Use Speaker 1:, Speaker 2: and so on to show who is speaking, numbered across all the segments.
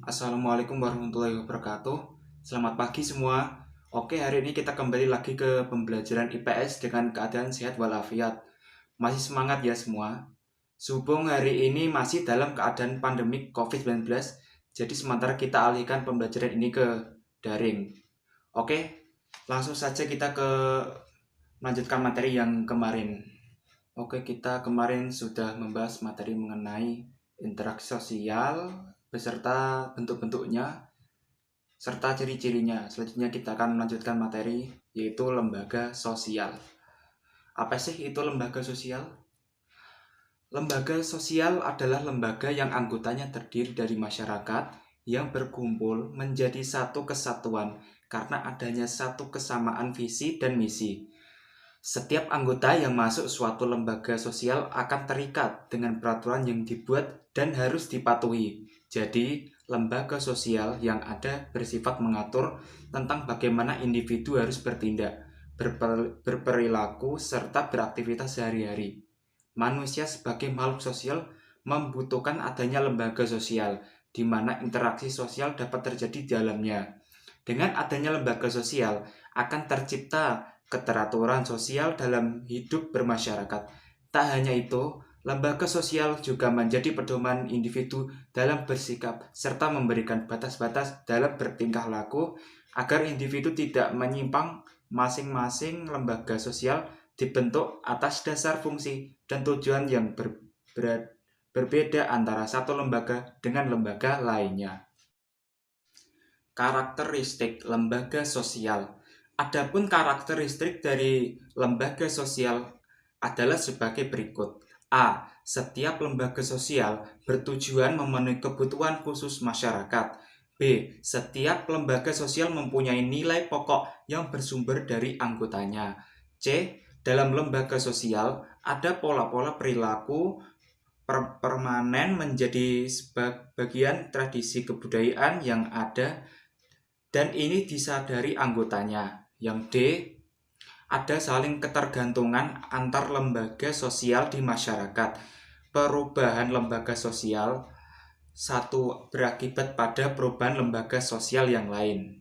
Speaker 1: Assalamualaikum warahmatullahi wabarakatuh. Selamat pagi semua. Oke, hari ini kita kembali lagi ke pembelajaran IPS dengan keadaan sehat walafiat. Masih semangat ya semua. Sehubung hari ini masih dalam keadaan pandemik COVID-19, jadi sementara kita alihkan pembelajaran ini ke daring. Oke, langsung saja kita melanjutkan materi yang kemarin. Oke, kita kemarin sudah membahas materi mengenai interaksi sosial beserta bentuk-bentuknya serta ciri-cirinya. Selanjutnya kita akan melanjutkan materi yaitu lembaga sosial. Apa sih itu lembaga sosial? Lembaga sosial adalah lembaga yang anggotanya terdiri dari masyarakat yang berkumpul menjadi satu kesatuan karena adanya satu kesamaan visi dan misi. Setiap anggota yang masuk suatu lembaga sosial akan terikat dengan peraturan yang dibuat dan harus dipatuhi. Jadi, lembaga sosial yang ada bersifat mengatur tentang bagaimana individu harus bertindak, berperilaku, serta beraktivitas sehari-hari. Manusia sebagai makhluk sosial membutuhkan adanya lembaga sosial, di mana interaksi sosial dapat terjadi di dalamnya. Dengan adanya lembaga sosial, akan tercipta keteraturan sosial dalam hidup bermasyarakat. Tak hanya itu, lembaga sosial juga menjadi pedoman individu dalam bersikap serta memberikan batas-batas dalam bertingkah laku agar individu tidak menyimpang. Masing-masing lembaga sosial dibentuk atas dasar fungsi dan tujuan yang berbeda antara satu lembaga dengan lembaga lainnya. Karakteristik lembaga sosial. Adapun karakteristik dari lembaga sosial adalah sebagai berikut. A. Setiap lembaga sosial bertujuan memenuhi kebutuhan khusus masyarakat. B. Setiap lembaga sosial mempunyai nilai pokok yang bersumber dari anggotanya. C. Dalam lembaga sosial ada pola-pola perilaku permanen menjadi sebagian tradisi kebudayaan yang ada dan ini disadari anggotanya. Yang D, ada saling ketergantungan antar lembaga sosial di masyarakat. Perubahan lembaga sosial satu berakibat pada perubahan lembaga sosial yang lain.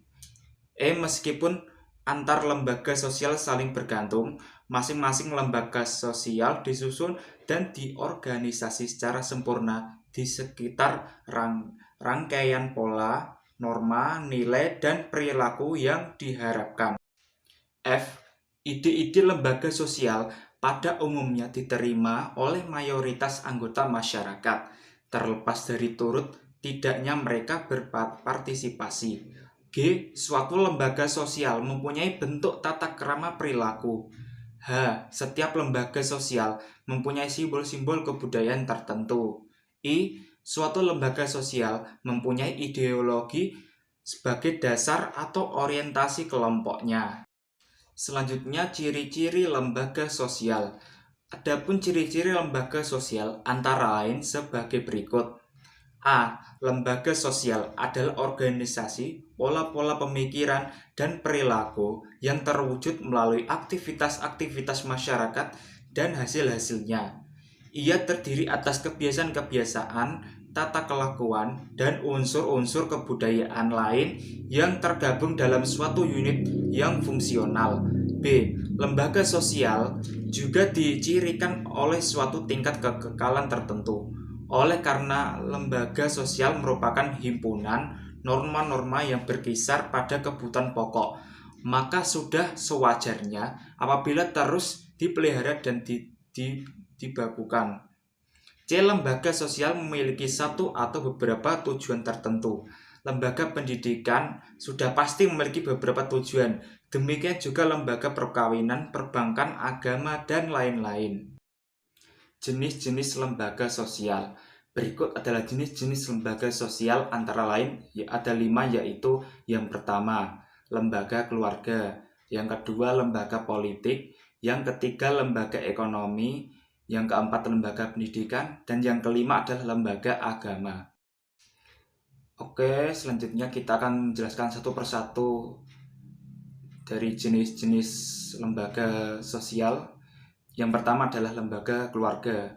Speaker 1: Meskipun antar lembaga sosial saling bergantung, masing-masing lembaga sosial disusun dan diorganisasi secara sempurna di sekitar rangkaian pola, norma, nilai, dan perilaku yang diharapkan. F. Ide-ide lembaga sosial pada umumnya diterima oleh mayoritas anggota masyarakat, terlepas dari turut tidaknya mereka berpartisipasi. G. Suatu lembaga sosial mempunyai bentuk tata krama perilaku. H. Setiap lembaga sosial mempunyai simbol-simbol kebudayaan tertentu. I. Suatu lembaga sosial mempunyai ideologi sebagai dasar atau orientasi kelompoknya. Selanjutnya, ciri-ciri lembaga sosial. Adapun ciri-ciri lembaga sosial antara lain sebagai berikut. A. Lembaga sosial adalah organisasi, pola-pola pemikiran, dan perilaku yang terwujud melalai aktivitas-aktivitas masyarakat dan hasil-hasilnya. Ia terdiri atas kebiasaan-kebiasaan, tata kelakuan, dan unsur-unsur kebudayaan lain yang tergabung dalam suatu unit yang fungsional. B. Lembaga sosial juga dicirikan oleh suatu tingkat kekekalan tertentu. Oleh karena lembaga sosial merupakan himpunan norma-norma yang berkisar pada kebutuhan pokok, maka sudah sewajarnya apabila terus dipelihara dan dibakukan. C. Lembaga sosial memiliki satu atau beberapa tujuan tertentu. Lembaga pendidikan sudah pasti memiliki beberapa tujuan. Demikian juga lembaga perkawinan, perbankan, agama, dan lain-lain. Jenis-jenis lembaga sosial. Berikut adalah jenis-jenis lembaga sosial antara lain ada 5, yaitu yang pertama, lembaga keluarga. Yang kedua, lembaga politik. Yang ketiga, lembaga ekonomi. Yang keempat, lembaga pendidikan. Dan yang kelima adalah lembaga agama. Oke, selanjutnya kita akan menjelaskan satu persatu dari jenis-jenis lembaga sosial. Yang pertama adalah lembaga keluarga.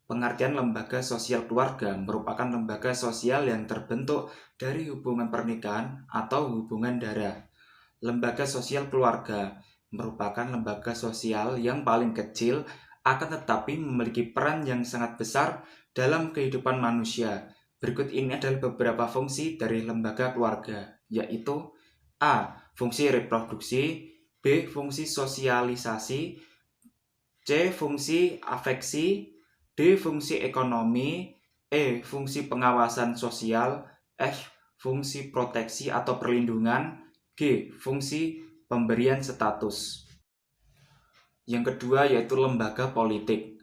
Speaker 1: Pengertian lembaga sosial keluarga merupakan lembaga sosial yang terbentuk dari hubungan pernikahan atau hubungan darah. Lembaga sosial keluarga merupakan lembaga sosial yang paling kecil, akan tetapi memiliki peran yang sangat besar dalam kehidupan manusia. Berikut ini adalah beberapa fungsi dari lembaga keluarga, yaitu A. Fungsi reproduksi, B. Fungsi sosialisasi, C. Fungsi afeksi, D. Fungsi ekonomi, E. Fungsi pengawasan sosial, F. Fungsi proteksi atau perlindungan, G. Fungsi pemberian status. Yang kedua yaitu lembaga politik.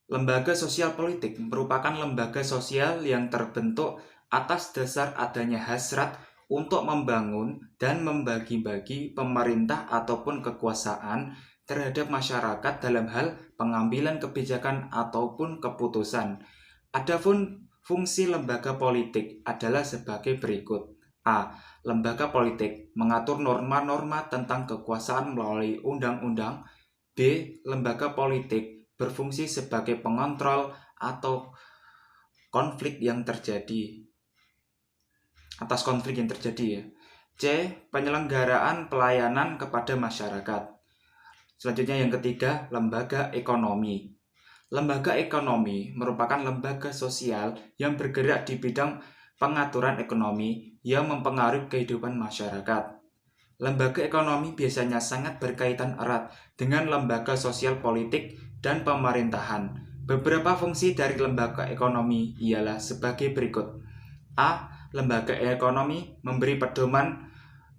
Speaker 1: Lembaga sosial politik merupakan lembaga sosial yang terbentuk atas dasar adanya hasrat untuk membangun dan membagi-bagi pemerintah ataupun kekuasaan terhadap masyarakat dalam hal pengambilan kebijakan ataupun keputusan. Adapun fungsi lembaga politik adalah sebagai berikut. A. Lembaga politik mengatur norma-norma tentang kekuasaan melalui undang-undang. B. Lembaga politik berfungsi sebagai pengontrol atau konflik yang terjadi. Atas konflik yang terjadi ya. C. Penyelenggaraan pelayanan kepada masyarakat. Selanjutnya yang ketiga, lembaga ekonomi. Lembaga ekonomi merupakan lembaga sosial yang bergerak di bidang pengaturan ekonomi yang mempengaruhi kehidupan masyarakat. Lembaga ekonomi biasanya sangat berkaitan erat dengan lembaga sosial politik dan pemerintahan. Beberapa fungsi dari lembaga ekonomi ialah sebagai berikut. A. Lembaga ekonomi memberi pedoman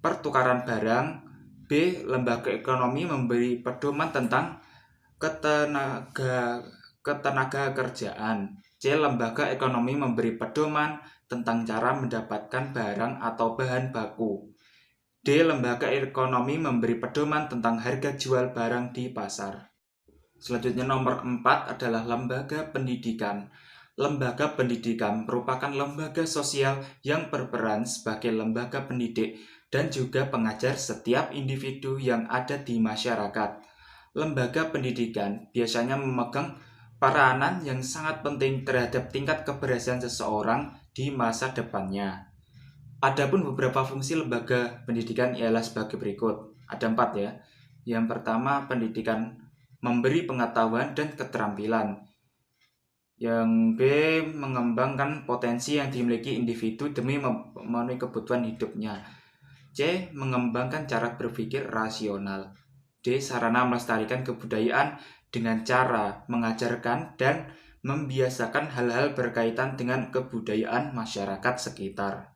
Speaker 1: pertukaran barang. B. Lembaga ekonomi memberi pedoman tentang ketenaga kerjaan. C. Lembaga ekonomi memberi pedoman tentang cara mendapatkan barang atau bahan baku. D. Lembaga ekonomi memberi pedoman tentang harga jual barang di pasar. Selanjutnya nomor 4 adalah lembaga pendidikan. Lembaga pendidikan merupakan lembaga sosial yang berperan sebagai lembaga pendidik dan juga pengajar setiap individu yang ada di masyarakat. Lembaga pendidikan biasanya memegang peranan yang sangat penting terhadap tingkat keberhasilan seseorang di masa depannya. Adapun beberapa fungsi lembaga pendidikan ialah sebagai berikut. Ada 4 ya. Yang pertama, pendidikan memberi pengetahuan dan keterampilan. Yang B, mengembangkan potensi yang dimiliki individu demi memenuhi kebutuhan hidupnya. C. Mengembangkan cara berpikir rasional. D. Sarana melestarikan kebudayaan dengan cara mengajarkan dan membiasakan hal-hal berkaitan dengan kebudayaan masyarakat sekitar.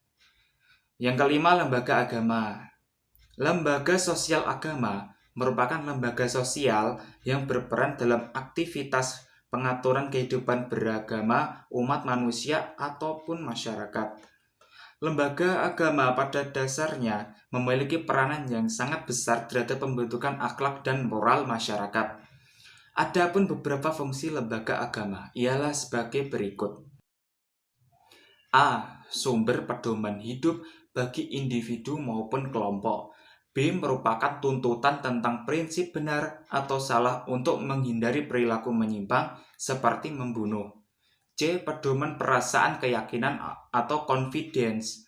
Speaker 1: Yang kelima, lembaga agama. Lembaga sosial agama merupakan lembaga sosial yang berperan dalam aktivitas pengaturan kehidupan beragama umat manusia ataupun masyarakat. Lembaga agama pada dasarnya memiliki peranan yang sangat besar terhadap pembentukan akhlak dan moral masyarakat. Adapun beberapa fungsi lembaga agama ialah sebagai berikut. A. Sumber pedoman hidup bagi individu maupun kelompok. B. Merupakan tuntutan tentang prinsip benar atau salah untuk menghindari perilaku menyimpang seperti membunuh. C. Pedoman perasaan keyakinan atau confidence.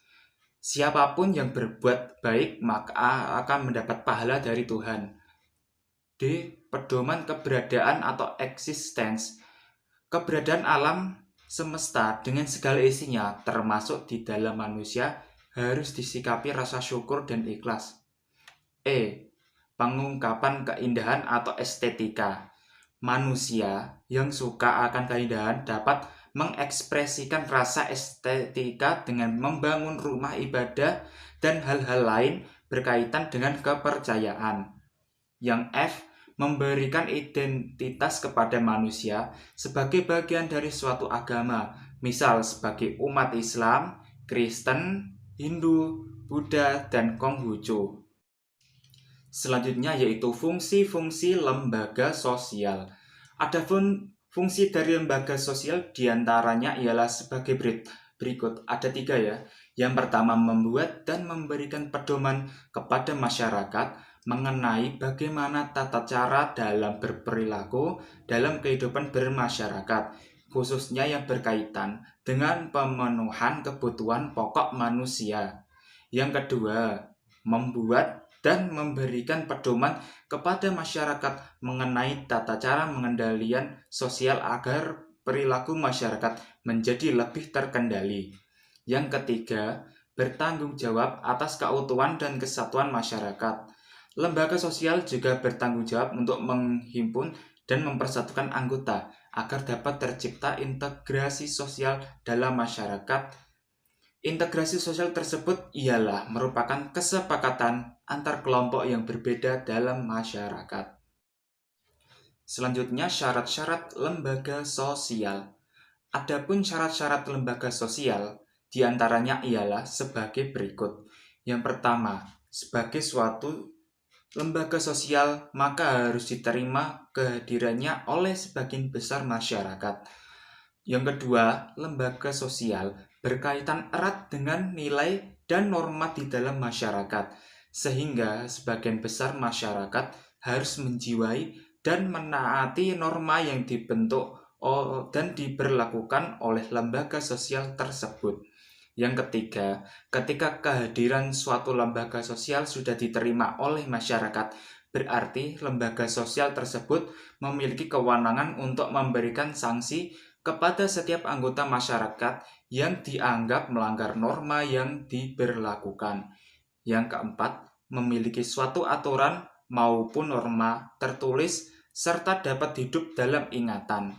Speaker 1: Siapapun yang berbuat baik maka akan mendapat pahala dari Tuhan. D. Pedoman keberadaan atau existence. Keberadaan alam semesta dengan segala isinya termasuk di dalam manusia harus disikapi rasa syukur dan ikhlas. E. Pengungkapan keindahan atau estetika. Manusia yang suka akan keindahan dapat mengekspresikan rasa estetika dengan membangun rumah ibadah dan hal-hal lain berkaitan dengan kepercayaan. Yang F. Memberikan identitas kepada manusia sebagai bagian dari suatu agama, misal sebagai umat Islam, Kristen, Hindu, Buddha, dan Konghucu. Selanjutnya yaitu fungsi-fungsi lembaga sosial. Adapun fungsi dari lembaga sosial diantaranya ialah sebagai berikut. Ada 3 ya. Yang pertama, membuat dan memberikan pedoman kepada masyarakat mengenai bagaimana tata cara dalam berperilaku dalam kehidupan bermasyarakat, khususnya yang berkaitan dengan pemenuhan kebutuhan pokok manusia. Yang kedua, membuat dan memberikan pedoman kepada masyarakat mengenai tata cara pengendalian sosial agar perilaku masyarakat menjadi lebih terkendali. Yang ketiga, bertanggung jawab atas keutuhan dan kesatuan masyarakat. Lembaga sosial juga bertanggung jawab untuk menghimpun dan mempersatukan anggota agar dapat tercipta integrasi sosial dalam masyarakat. Integrasi sosial tersebut ialah merupakan kesepakatan antar kelompok yang berbeda dalam masyarakat. Selanjutnya, syarat-syarat lembaga sosial. Adapun syarat-syarat lembaga sosial diantaranya ialah sebagai berikut. Yang pertama, sebagai suatu lembaga sosial maka harus diterima kehadirannya oleh sebagian besar masyarakat. Yang kedua, lembaga sosial berkaitan erat dengan nilai dan norma di dalam masyarakat, sehingga sebagian besar masyarakat harus menjiwai dan menaati norma yang dibentuk dan diberlakukan oleh lembaga sosial tersebut. Yang ketiga, ketika kehadiran suatu lembaga sosial sudah diterima oleh masyarakat, berarti lembaga sosial tersebut memiliki kewenangan untuk memberikan sanksi kepada setiap anggota masyarakat yang dianggap melanggar norma yang diberlakukan. Yang keempat, memiliki suatu aturan maupun norma tertulis serta dapat hidup dalam ingatan.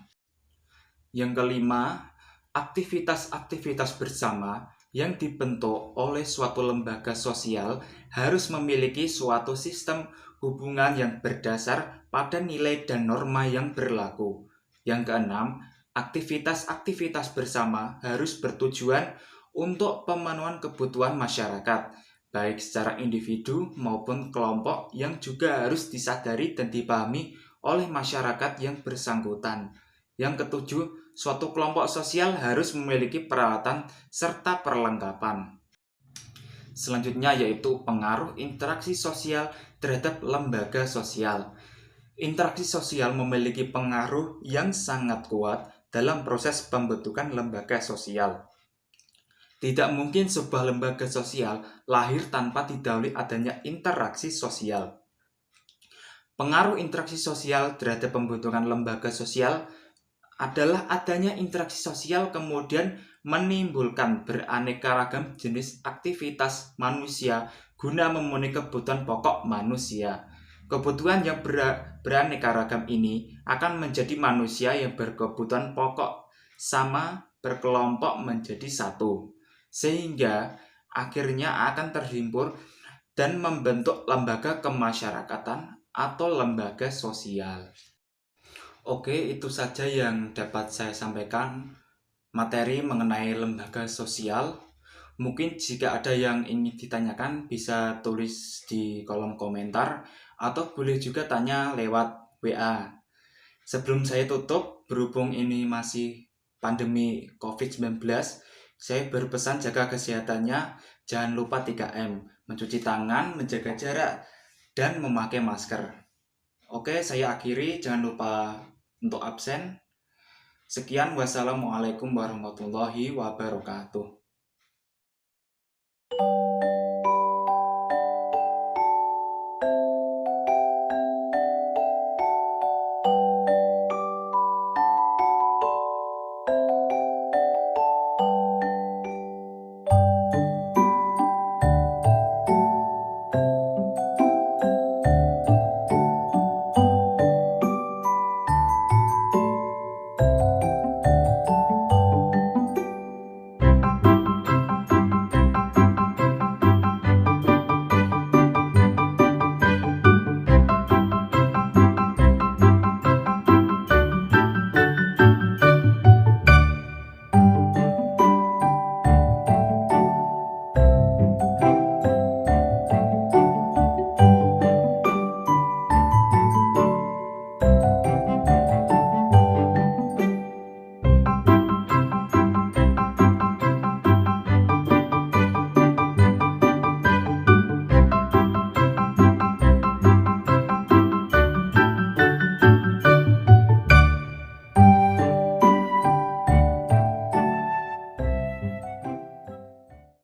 Speaker 1: Yang kelima, aktivitas-aktivitas bersama yang dibentuk oleh suatu lembaga sosial harus memiliki suatu sistem hubungan yang berdasar pada nilai dan norma yang berlaku. Yang keenam, aktivitas-aktivitas bersama harus bertujuan untuk pemenuhan kebutuhan masyarakat, baik secara individu maupun kelompok, yang juga harus disadari dan dipahami oleh masyarakat yang bersangkutan. Yang ketujuh, suatu kelompok sosial harus memiliki peralatan serta perlengkapan. Selanjutnya yaitu pengaruh interaksi sosial terhadap lembaga sosial. Interaksi sosial memiliki pengaruh yang sangat kuat dalam proses pembentukan lembaga sosial. Tidak mungkin sebuah lembaga sosial lahir tanpa didahului adanya interaksi sosial. Pengaruh interaksi sosial terhadap pembentukan lembaga sosial adalah adanya interaksi sosial kemudian menimbulkan beraneka ragam jenis aktivitas manusia guna memenuhi kebutuhan pokok manusia. Kebutuhan yang beraneka ragam ini akan menjadi manusia yang berkebutuhan pokok sama berkelompok menjadi satu, sehingga akhirnya akan terhimpur dan membentuk lembaga kemasyarakatan atau lembaga sosial. Oke, itu saja yang dapat saya sampaikan materi mengenai lembaga sosial. Mungkin jika ada yang ingin ditanyakan bisa tulis di kolom komentar atau boleh juga tanya lewat WA. Sebelum saya tutup, berhubung ini masih pandemi COVID-19, saya berpesan jaga kesehatannya, jangan lupa 3M, mencuci tangan, menjaga jarak, dan memakai masker. Oke, saya akhiri, jangan lupa untuk absen. Sekian, wassalamualaikum warahmatullahi wabarakatuh.